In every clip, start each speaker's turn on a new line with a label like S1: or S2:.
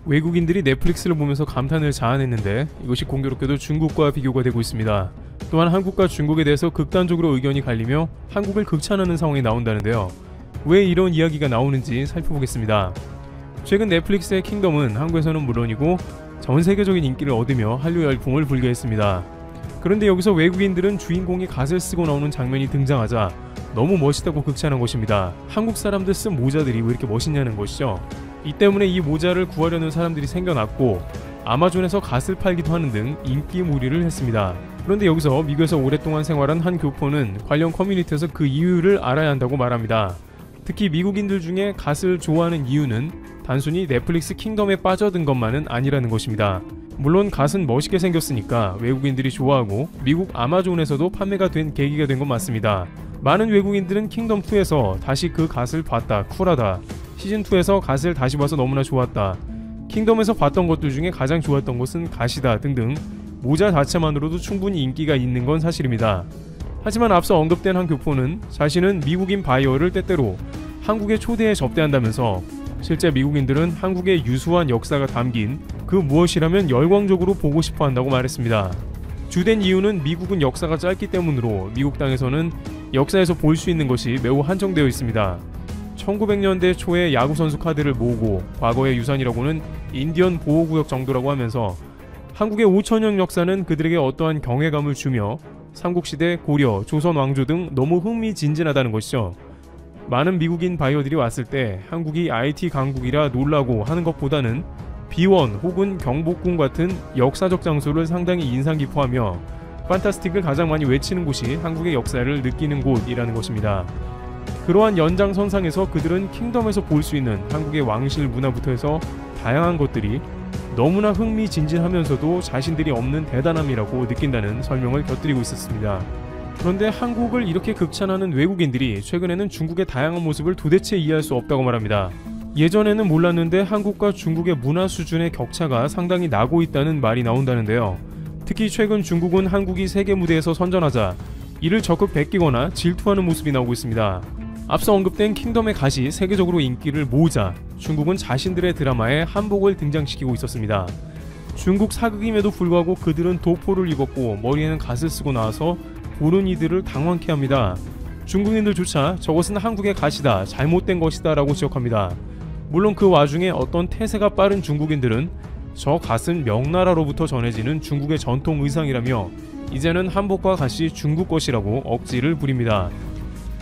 S1: 외국인들이 넷플릭스를 보면서 감탄을 자아냈는데 이것이 공교롭게도 중국과 비교가 되고 있습니다. 또한 한국과 중국에 대해서 극단적으로 의견이 갈리며 한국을 극찬하는 상황이 나온다는데요. 왜 이런 이야기가 나오는지 살펴보겠습니다. 최근 넷플릭스의 킹덤은 한국에서는 물론이고 전 세계적인 인기를 얻으며 한류 열풍을 불게 했습니다. 그런데 여기서 외국인들은 주인공이 갓을 쓰고 나오는 장면이 등장하자 너무 멋있다고 극찬한 것입니다. 한국 사람들 쓴 모자들이 왜 이렇게 멋있냐는 것이죠. 이 때문에 이 모자를 구하려는 사람들이 생겨났고 아마존에서 갓을 팔기도 하는 등 인기몰이를 했습니다. 그런데 여기서 미국에서 오랫동안 생활한 한 교포는 관련 커뮤니티에서 그 이유를 알아야 한다고 말합니다. 특히 미국인들 중에 갓을 좋아하는 이유는 단순히 넷플릭스 킹덤에 빠져든 것만은 아니라는 것입니다. 물론 갓은 멋있게 생겼으니까 외국인들이 좋아하고 미국 아마존에서도 판매가 된 계기가 된 건 맞습니다. 많은 외국인들은 킹덤2에서 다시 그 갓을 봤다, 쿨하다, 시즌2에서 갓을 다시 봐서 너무나 좋았다, 킹덤에서 봤던 것들 중에 가장 좋았던 것은 갓이다 등등 모자 자체만으로도 충분히 인기가 있는 건 사실입니다. 하지만 앞서 언급된 한 교포는 자신은 미국인 바이어를 때때로 한국에 초대해 접대한다면서 실제 미국인들은 한국의 유수한 역사가 담긴 그 무엇이라면 열광적으로 보고 싶어 한다고 말했습니다. 주된 이유는 미국은 역사가 짧기 때문으로 미국 땅에서는 역사에서 볼 수 있는 것이 매우 한정되어 있습니다. 1900년대 초에 야구선수 카드를 모으고 과거의 유산이라고는 인디언 보호구역 정도라고 하면서 한국의 5000년 역사는 그들에게 어떠한 경외감을 주며 삼국시대, 고려, 조선 왕조 등 너무 흥미진진하다는 것이죠. 많은 미국인 바이어들이 왔을 때 한국이 IT 강국이라 놀라고 하는 것보다는 비원 혹은 경복궁 같은 역사적 장소를 상당히 인상 깊어하며 판타스틱을 가장 많이 외치는 곳이 한국의 역사를 느끼는 곳이라는 것입니다. 그러한 연장선상에서 그들은 킹덤에서 볼 수 있는 한국의 왕실 문화부터 해서 다양한 것들이 너무나 흥미진진하면서도 자신들이 없는 대단함이라고 느낀다는 설명을 곁들이고 있었습니다. 그런데 한국을 이렇게 극찬하는 외국인들이 최근에는 중국의 다양한 모습을 도대체 이해할 수 없다고 말합니다. 예전에는 몰랐는데 한국과 중국의 문화 수준의 격차가 상당히 나고 있다는 말이 나온다는데요. 특히 최근 중국은 한국이 세계 무대에서 선전하자 이를 적극 베끼거나 질투하는 모습이 나오고 있습니다. 앞서 언급된 킹덤의 갓이 세계적으로 인기를 모으자 중국은 자신들의 드라마에 한복을 등장시키고 있었습니다. 중국 사극임에도 불구하고 그들은 도포를 입었고 머리에는 갓을 쓰고 나와서 보는 이들을 당황케 합니다. 중국인들조차 저것은 한국의 갓이다, 잘못된 것이다 라고 지적합니다. 물론 그 와중에 어떤 태세가 빠른 중국인들은 저 갓은 명나라로부터 전해지는 중국의 전통 의상이라며 이제는 한복과 갓이 중국 것이라고 억지를 부립니다.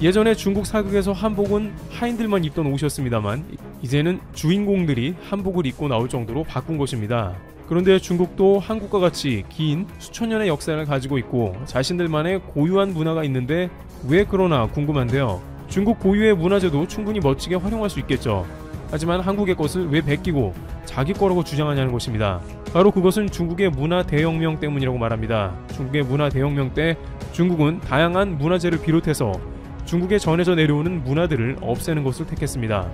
S1: 예전에 중국 사극에서 한복은 하인들만 입던 옷이었습니다만 이제는 주인공들이 한복을 입고 나올 정도로 바꾼 것입니다. 그런데 중국도 한국과 같이 긴 수천 년의 역사를 가지고 있고 자신들만의 고유한 문화가 있는데 왜 그러나 궁금한데요. 중국 고유의 문화재도 충분히 멋지게 활용할 수 있겠죠. 하지만 한국의 것을 왜 베끼고 자기 거라고 주장하냐는 것입니다. 바로 그것은 중국의 문화 대혁명 때문이라고 말합니다. 중국의 문화 대혁명 때 중국은 다양한 문화재를 비롯해서 중국에 전해져 내려오는 문화들을 없애는 것을 택했습니다.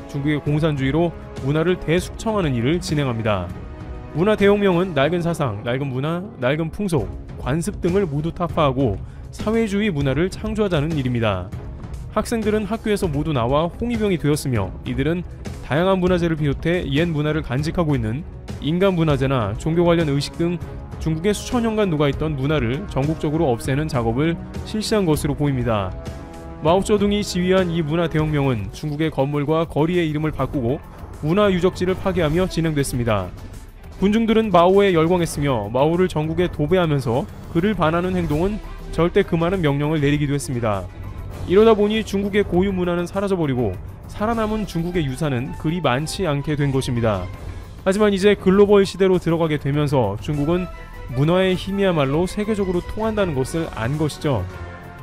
S1: 중국의 공산주의로 문화를 대숙청하는 일을 진행합니다. 문화 대혁명은 낡은 사상, 낡은 문화, 낡은 풍속, 관습 등을 모두 타파하고 사회주의 문화를 창조하자는 일입니다. 학생들은 학교에서 모두 나와 홍위병이 되었으며 이들은 다양한 문화재를 비롯해 옛 문화를 간직하고 있는 인간 문화재나 종교 관련 의식 등 중국에 수천 년간 녹아있던 문화를 전국적으로 없애는 작업을 실시한 것으로 보입니다. 마오쩌둥이 지휘한 이 문화 대혁명은 중국의 건물과 거리의 이름을 바꾸고 문화 유적지를 파괴하며 진행됐습니다. 군중들은 마오에 열광했으며 마오를 전국에 도배하면서 그를 반하는 행동은 절대 금하는 명령을 내리기도 했습니다. 이러다 보니 중국의 고유 문화는 사라져버리고 살아남은 중국의 유산은 그리 많지 않게 된 것입니다. 하지만 이제 글로벌 시대로 들어가게 되면서 중국은 문화의 힘이야말로 세계적으로 통한다는 것을 안 것이죠.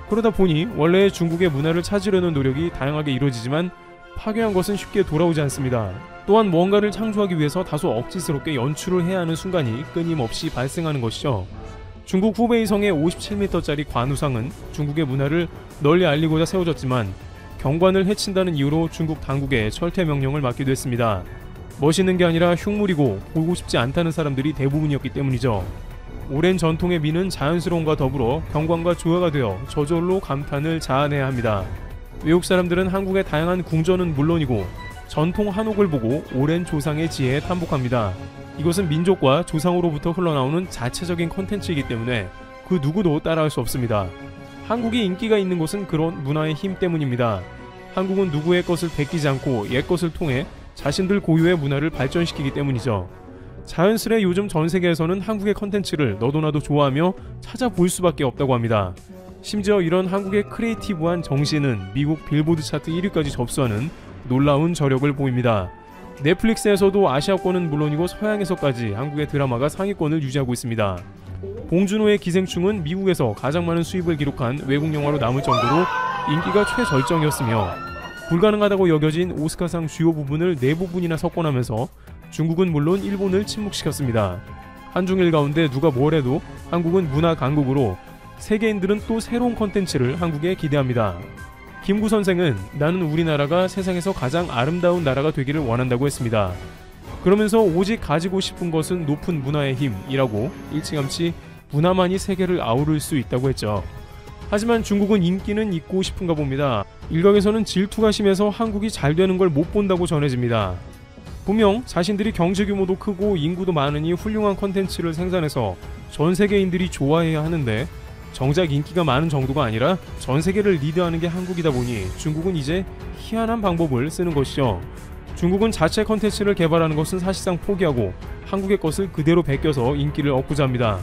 S1: 그러다 보니 원래 중국의 문화를 찾으려는 노력이 다양하게 이루어지지만 파괴한 것은 쉽게 돌아오지 않습니다. 또한 무언가를 창조하기 위해서 다소 억지스럽게 연출을 해야 하는 순간이 끊임없이 발생하는 것이죠. 중국 후베이 성의 57m짜리 관우상은 중국의 문화를 널리 알리고자 세워졌지만 경관을 해친다는 이유로 중국 당국에 철퇴 명령을 받기도 했습니다. 멋있는 게 아니라 흉물이고 보고 싶지 않다는 사람들이 대부분이었기 때문이죠. 오랜 전통의 미는 자연스러움과 더불어 경관과 조화가 되어 저절로 감탄을 자아내야 합니다. 외국 사람들은 한국의 다양한 궁전은 물론이고 전통 한옥을 보고 오랜 조상의 지혜에 탐복합니다. 이것은 민족과 조상으로부터 흘러나오는 자체적인 콘텐츠이기 때문에 그 누구도 따라할 수 없습니다. 한국이 인기가 있는 것은 그런 문화의 힘 때문입니다. 한국은 누구의 것을 베끼지 않고 옛 것을 통해 자신들 고유의 문화를 발전시키기 때문이죠. 자연스레 요즘 전 세계에서는 한국의 컨텐츠를 너도나도 좋아하며 찾아볼 수밖에 없다고 합니다. 심지어 이런 한국의 크리에이티브한 정신은 미국 빌보드 차트 1위까지 접수하는 놀라운 저력을 보입니다. 넷플릭스에서도 아시아권은 물론이고 서양에서까지 한국의 드라마가 상위권을 유지하고 있습니다. 봉준호의 기생충은 미국에서 가장 많은 수입을 기록한 외국 영화로 남을 정도로 인기가 최절정이었으며 불가능하다고 여겨진 오스카상 주요 부분을 4부분이나 석권하면서 중국은 물론 일본을 침묵시켰습니다. 한중일 가운데 누가 뭐래도 한국은 문화 강국으로 세계인들은 또 새로운 컨텐츠를 한국에 기대합니다. 김구 선생은 나는 우리나라가 세상에서 가장 아름다운 나라가 되기를 원한다고 했습니다. 그러면서 오직 가지고 싶은 것은 높은 문화의 힘이라고 일찌감치 문화만이 세계를 아우를 수 있다고 했죠. 하지만 중국은 인기는 있고 싶은가 봅니다. 일각에서는 질투가 심해서 한국이 잘 되는 걸 못 본다고 전해집니다. 분명 자신들이 경제 규모도 크고 인구도 많으니 훌륭한 컨텐츠를 생산해서 전 세계인들이 좋아해야 하는데 정작 인기가 많은 정도가 아니라 전 세계를 리드하는 게 한국이다 보니 중국은 이제 희한한 방법을 쓰는 것이죠. 중국은 자체 컨텐츠를 개발하는 것은 사실상 포기하고 한국의 것을 그대로 베껴서 인기를 얻고자 합니다.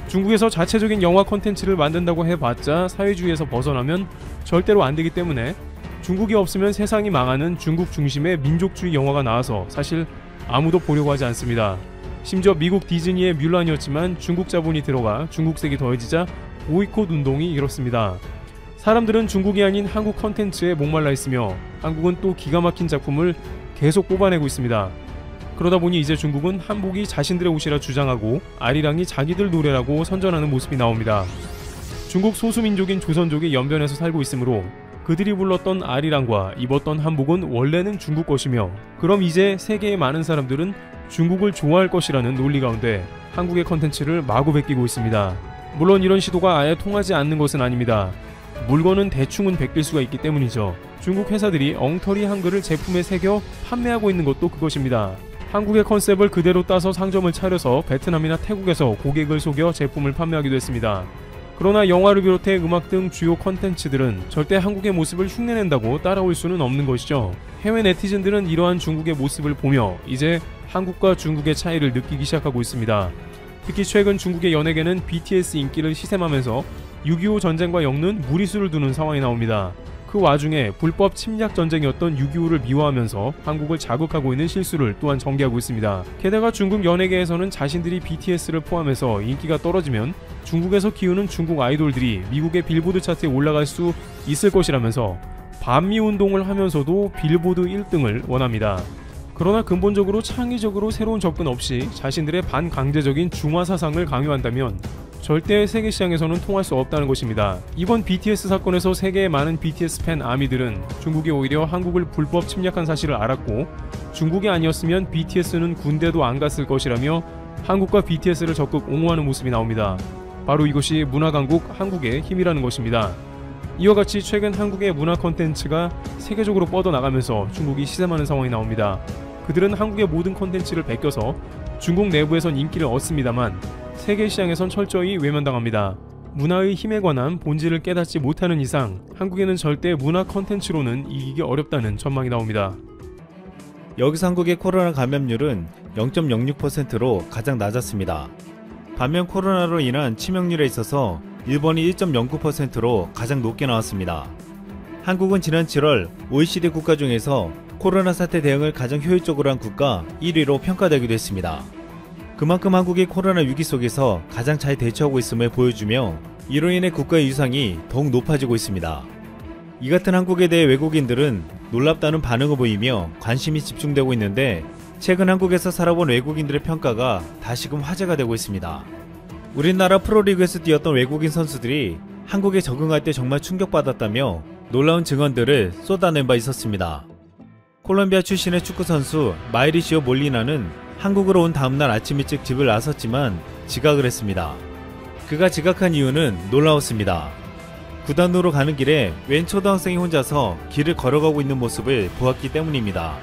S1: 중국에서 자체적인 영화 컨텐츠를 만든다고 해봤자 사회주의에서 벗어나면 절대로 안되기 때문에 중국이 없으면 세상이 망하는 중국 중심의 민족주의 영화가 나와서 사실 아무도 보려고 하지 않습니다. 심지어 미국 디즈니의 뮬란이었지만 중국 자본이 들어가 중국색이 더해지자 보이콧 운동이 일었습니다. 사람들은 중국이 아닌 한국 컨텐츠에 목말라 있으며 한국은 또 기가 막힌 작품을 계속 뽑아내고 있습니다. 그러다 보니 이제 중국은 한복이 자신들의 옷이라 주장하고 아리랑이 자기들 노래라고 선전하는 모습이 나옵니다. 중국 소수민족인 조선족이 연변에서 살고 있으므로 그들이 불렀던 아리랑과 입었던 한복은 원래는 중국 것이며 그럼 이제 세계의 많은 사람들은 중국을 좋아할 것이라는 논리 가운데 한국의 컨텐츠를 마구 베끼고 있습니다. 물론 이런 시도가 아예 통하지 않는 것은 아닙니다. 물건은 대충은 베낄 수가 있기 때문이죠. 중국 회사들이 엉터리 한글을 제품에 새겨 판매하고 있는 것도 그것입니다. 한국의 컨셉을 그대로 따서 상점을 차려서 베트남이나 태국에서 고객을 속여 제품을 판매하기도 했습니다. 그러나 영화를 비롯해 음악 등 주요 컨텐츠들은 절대 한국의 모습을 흉내낸다고 따라올 수는 없는 것이죠. 해외 네티즌들은 이러한 중국의 모습을 보며 이제 한국과 중국의 차이를 느끼기 시작하고 있습니다. 특히 최근 중국의 연예계는 BTS 인기를 시샘하면서 6.25 전쟁과 엮는 무리수를 두는 상황이 나옵니다. 그 와중에 불법 침략 전쟁이었던 6.25를 미화하면서 한국을 자극하고 있는 실수를 또한 전개하고 있습니다. 게다가 중국 연예계에서는 자신들이 BTS를 포함해서 인기가 떨어지면 중국에서 키우는 중국 아이돌들이 미국의 빌보드 차트에 올라갈 수 있을 것이라면서 반미 운동을 하면서도 빌보드 1등을 원합니다. 그러나 근본적으로 창의적으로 새로운 접근 없이 자신들의 반강제적인 중화 사상을 강요한다면 절대 세계 시장에서는 통할 수 없다는 것입니다. 이번 BTS 사건에서 세계의 많은 BTS 팬 아미들은 중국이 오히려 한국을 불법 침략한 사실을 알았고 중국이 아니었으면 BTS는 군대도 안 갔을 것이라며 한국과 BTS를 적극 옹호하는 모습이 나옵니다. 바로 이것이 문화강국 한국의 힘이라는 것입니다. 이와 같이 최근 한국의 문화 콘텐츠가 세계적으로 뻗어나가면서 중국이 시샘하는 상황이 나옵니다. 그들은 한국의 모든 콘텐츠를 베껴서 중국 내부에선 인기를 얻습니다만 세계 시장에선 철저히 외면당합니다. 문화의 힘에 관한 본질을 깨닫지 못하는 이상 한국에는 절대 문화 콘텐츠로는 이기기 어렵다는 전망이 나옵니다.
S2: 여기서 한국의 코로나 감염률은 0.06%로 가장 낮았습니다. 반면 코로나로 인한 치명률에 있어서 일본이 1.09%로 가장 높게 나왔습니다. 한국은 지난 7월 OECD 국가 중에서 코로나 사태 대응을 가장 효율적으로 한 국가 1위로 평가되기도 했습니다. 그만큼 한국이 코로나 위기 속에서 가장 잘 대처하고 있음을 보여주며 이로 인해 국가의 위상이 더욱 높아지고 있습니다. 이 같은 한국에 대해 외국인들은 놀랍다는 반응을 보이며 관심이 집중되고 있는데 최근 한국에서 살아본 외국인들의 평가가 다시금 화제가 되고 있습니다. 우리나라 프로리그에서 뛰었던 외국인 선수들이 한국에 적응할 때 정말 충격받았다며 놀라운 증언들을 쏟아낸 바 있었습니다. 콜롬비아 출신의 축구선수 마이리시오 몰리나는 한국으로 온 다음날 아침 일찍 집을 나섰지만 지각을 했습니다. 그가 지각한 이유는 놀라웠습니다. 구단으로 가는 길에 웬 초등학생이 혼자서 길을 걸어가고 있는 모습을 보았기 때문입니다.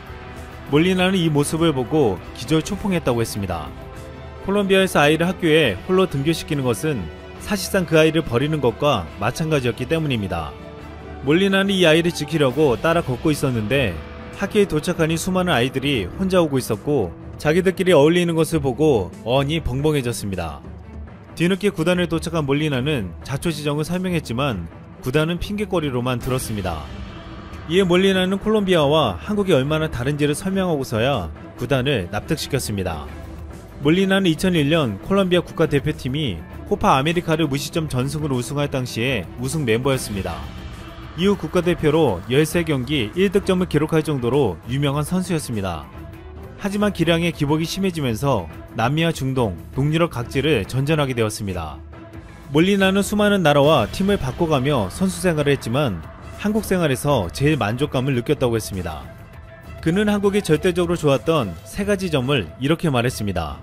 S2: 몰리나는 이 모습을 보고 기절초풍했다고 했습니다. 콜롬비아에서 아이를 학교에 홀로 등교시키는 것은 사실상 그 아이를 버리는 것과 마찬가지였기 때문입니다. 몰리나는 이 아이를 지키려고 따라 걷고 있었는데 학교에 도착하니 수많은 아이들이 혼자 오고 있었고 자기들끼리 어울리는 것을 보고 어안이 벙벙해졌습니다. 뒤늦게 구단에 도착한 몰리나는 자초지정을 설명했지만 구단은 핑계거리로만 들었습니다. 이에 몰리나는 콜롬비아와 한국이 얼마나 다른지를 설명하고서야 구단을 납득시켰습니다. 몰리나는 2001년 콜롬비아 국가대표팀이 코파 아메리카를 무시점 전승으로 우승할 당시에 우승 멤버였습니다. 이후 국가대표로 13경기 1득점을 기록할 정도로 유명한 선수였습니다. 하지만 기량의 기복이 심해지면서 남미와 중동, 동유럽 각지를 전전하게 되었습니다. 몰리나는 수많은 나라와 팀을 바꿔가며 선수 생활을 했지만 한국 생활에서 제일 만족감을 느꼈다고 했습니다. 그는 한국이 절대적으로 좋았던 3가지 점을 이렇게 말했습니다.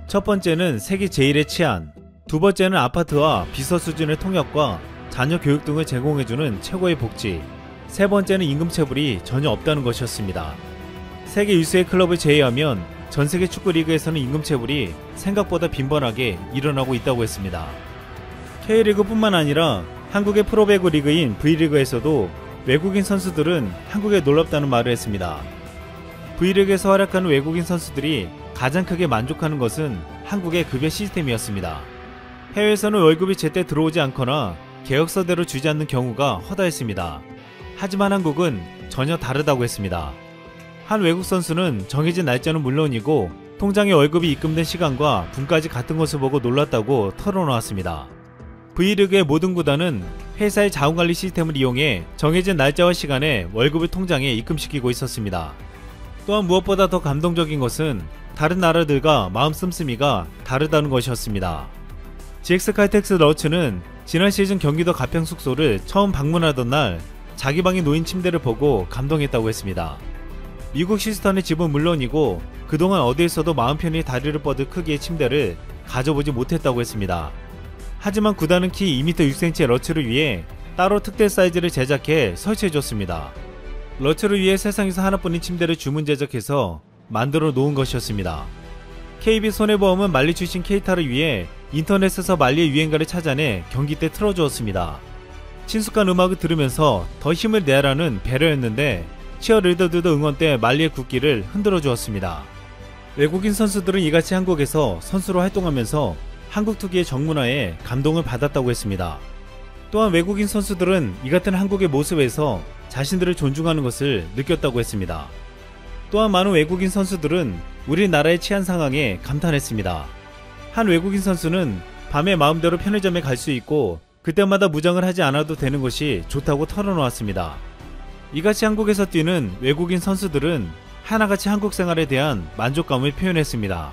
S2: 첫 번째는 세계 제1의 치안, 두 번째는 아파트와 비서 수준의 통역과 자녀 교육 등을 제공해주는 최고의 복지, 세 번째는 임금체불이 전혀 없다는 것이었습니다. 세계 유수의 클럽을 제외하면 전세계 축구리그에서는 임금체불이 생각보다 빈번하게 일어나고 있다고 했습니다. K리그뿐만 아니라 한국의 프로배구 리그인 V리그에서도 외국인 선수들은 한국에 놀랍다는 말을 했습니다. V리그에서 활약하는 외국인 선수들이 가장 크게 만족하는 것은 한국의 급여 시스템이었습니다. 해외에서는 월급이 제때 들어오지 않거나 계약서대로 주지 않는 경우가 허다했습니다. 하지만 한국은 전혀 다르다고 했습니다. 한 외국 선수는 정해진 날짜는 물론이고 통장에 월급이 입금된 시간과 분까지 같은 것을 보고 놀랐다고 털어놓았습니다. V리그의 모든 구단은 회사의 자원관리 시스템을 이용해 정해진 날짜와 시간에 월급을 통장에 입금시키고 있었습니다. 또한 무엇보다 더 감동적인 것은 다른 나라들과 마음 씀씀이가 다르다는 것이었습니다. GX 칼텍스 러츠는 지난 시즌 경기도 가평 숙소를 처음 방문하던 날 자기 방에 놓인 침대를 보고 감동했다고 했습니다. 미국 시스턴의 집은 물론이고 그동안 어디에서도 마음 편히 다리를 뻗을 크기의 침대를 가져보지 못했다고 했습니다. 하지만 구단은 키 2m 6cm의 러츠를 위해 따로 특대 사이즈를 제작해 설치해줬습니다. 러츠를 위해 세상에서 하나뿐인 침대를 주문 제작해서 만들어 놓은 것이었습니다. KB손해보험은 말리 출신 케이타를 위해 인터넷에서 말리의 유행가를 찾아내 경기 때 틀어주었습니다. 친숙한 음악을 들으면서 더 힘을 내라는 배려였는데 치어리더들도 응원 때 말리의 국기를 흔들어 주었습니다. 외국인 선수들은 이같이 한국에서 선수로 활동하면서 한국 특유의 정문화에 감동을 받았다고 했습니다. 또한 외국인 선수들은 이 같은 한국의 모습에서 자신들을 존중하는 것을 느꼈다고 했습니다. 또한 많은 외국인 선수들은 우리나라의 치안 상황에 감탄했습니다. 한 외국인 선수는 밤에 마음대로 편의점에 갈 수 있고 그때마다 무장을 하지 않아도 되는 것이 좋다고 털어놓았습니다. 이같이 한국에서 뛰는 외국인 선수들은 하나같이 한국 생활에 대한 만족감을 표현했습니다.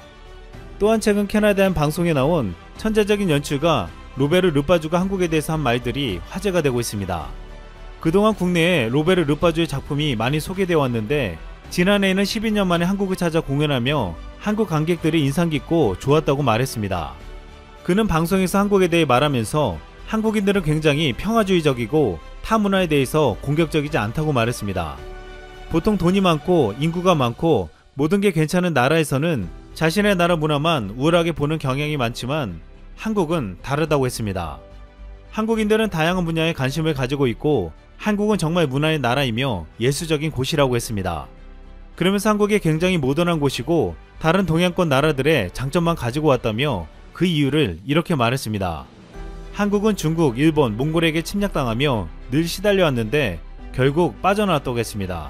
S2: 또한 최근 캐나다의 한 방송에 나온 천재적인 연출가 로베르 르파주가 한국에 대해서 한 말들이 화제가 되고 있습니다. 그동안 국내에 로베르 르파주의 작품이 많이 소개되어 왔는데 지난해에는 12년 만에 한국을 찾아 공연하며 한국 관객들이 인상 깊고 좋았다고 말했습니다. 그는 방송에서 한국에 대해 말하면서 한국인들은 굉장히 평화주의적이고 타 문화에 대해서 공격적이지 않다고 말했습니다. 보통 돈이 많고 인구가 많고 모든 게 괜찮은 나라에서는 자신의 나라 문화만 우월하게 보는 경향이 많지만 한국은 다르다고 했습니다. 한국인들은 다양한 분야에 관심을 가지고 있고 한국은 정말 문화의 나라이며 예술적인 곳이라고 했습니다. 그러면서 한국이 굉장히 모던한 곳이고 다른 동양권 나라들의 장점만 가지고 왔다며 그 이유를 이렇게 말했습니다. 한국은 중국, 일본, 몽골에게 침략당하며 늘 시달려 왔는데 결국 빠져나왔다고 했습니다.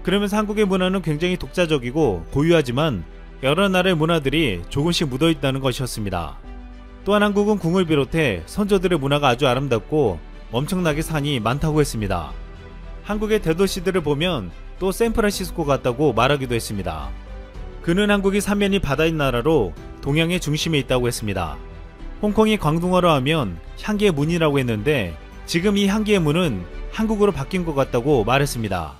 S2: 그러면서 한국의 문화는 굉장히 독자적이고 고유하지만 여러 나라의 문화들이 조금씩 묻어있다는 것이었습니다. 또한 한국은 궁을 비롯해 선조들의 문화가 아주 아름답고 엄청나게 산이 많다고 했습니다. 한국의 대도시들을 보면 또 샌프란시스코 같다고 말하기도 했습니다. 그는 한국이 삼면이 바다인 나라로 동양의 중심에 있다고 했습니다. 홍콩이 광둥어로 하면 향기의 문이라고 했는데 지금 이 향기의 문은 한국으로 바뀐 것 같다고 말했습니다.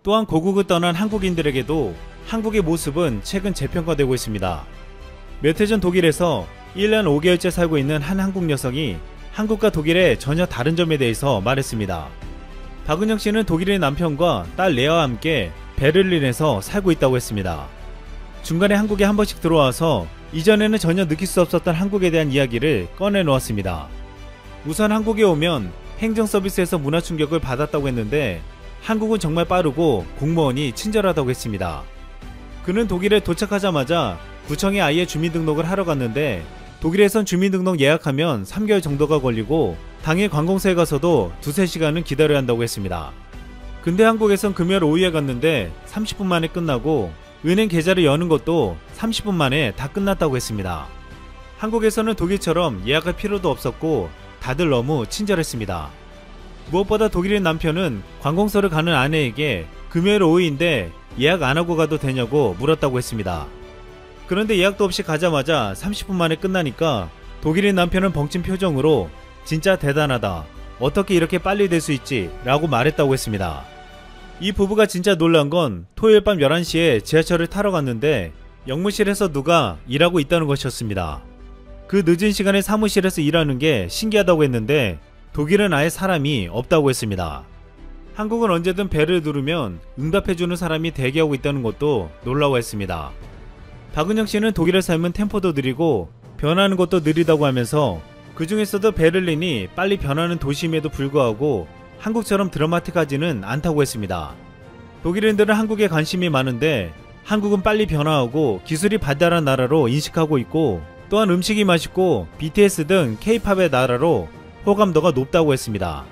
S2: 또한 고국을 떠난 한국인들에게도 한국의 모습은 최근 재평가되고 있습니다. 몇 해 전 독일에서 1년 5개월째 살고 있는 한 한국 여성이 한국과 독일의 전혀 다른 점에 대해서 말했습니다. 박은영 씨는 독일의 남편과 딸 레아와 함께 베를린에서 살고 있다고 했습니다. 중간에 한국에 한 번씩 들어와서 이전에는 전혀 느낄 수 없었던 한국에 대한 이야기를 꺼내놓았습니다. 우선 한국에 오면 행정 서비스에서 문화 충격을 받았다고 했는데 한국은 정말 빠르고 공무원이 친절하다고 했습니다. 그는 독일에 도착하자마자 구청에 아예 주민등록을 하러 갔는데 독일에선 주민등록 예약하면 3개월 정도가 걸리고 당일 관공서에 가서도 2-3시간은 기다려야 한다고 했습니다. 근데 한국에선 금요일 오후에 갔는데 30분 만에 끝나고 은행 계좌를 여는 것도 30분 만에 다 끝났다고 했습니다. 한국에서는 독일처럼 예약할 필요도 없었고 다들 너무 친절했습니다. 무엇보다 독일인 남편은 관공서를 가는 아내에게 금요일 오후인데 예약 안 하고 가도 되냐고 물었다고 했습니다. 그런데 예약도 없이 가자마자 30분 만에 끝나니까 독일인 남편은 벙찐 표정으로 진짜 대단하다. 어떻게 이렇게 빨리 될 수 있지? 라고 말했다고 했습니다. 이 부부가 진짜 놀란 건 토요일 밤 11시에 지하철을 타러 갔는데 영무실에서 누가 일하고 있다는 것이었습니다. 그 늦은 시간에 사무실에서 일하는 게 신기하다고 했는데 독일은 아예 사람이 없다고 했습니다. 한국은 언제든 벨을 누르면 응답해주는 사람이 대기하고 있다는 것도 놀라워했습니다. 박은영 씨는 독일에 살면 템포도 느리고 변하는 것도 느리다고 하면서 그 중에서도 베를린이 빨리 변하는 도시임에도 불구하고 한국처럼 드라마틱하지는 않다고 했습니다. 독일인들은 한국에 관심이 많은데 한국은 빨리 변화하고 기술이 발달한 나라로 인식하고 있고 또한 음식이 맛있고 BTS 등 K-팝의 나라로 호감도가 높다고 했습니다.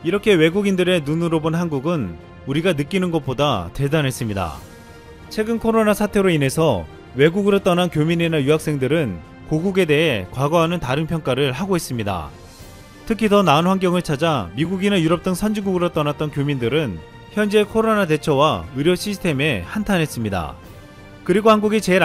S2: 이렇게 외국인들의 눈으로 본 한국은 우리가 느끼는 것보다 대단했습니다. 최근 코로나 사태로 인해서 외국으로 떠난 교민이나 유학생들은 고국에 대해 과거와는 다른 평가를 하고 있습니다. 특히 더 나은 환경을 찾아 미국이나 유럽 등 선진국으로 떠났던 교민들은 현재 코로나 대처와 의료 시스템에 한탄했습니다. 그리고 한국이 제일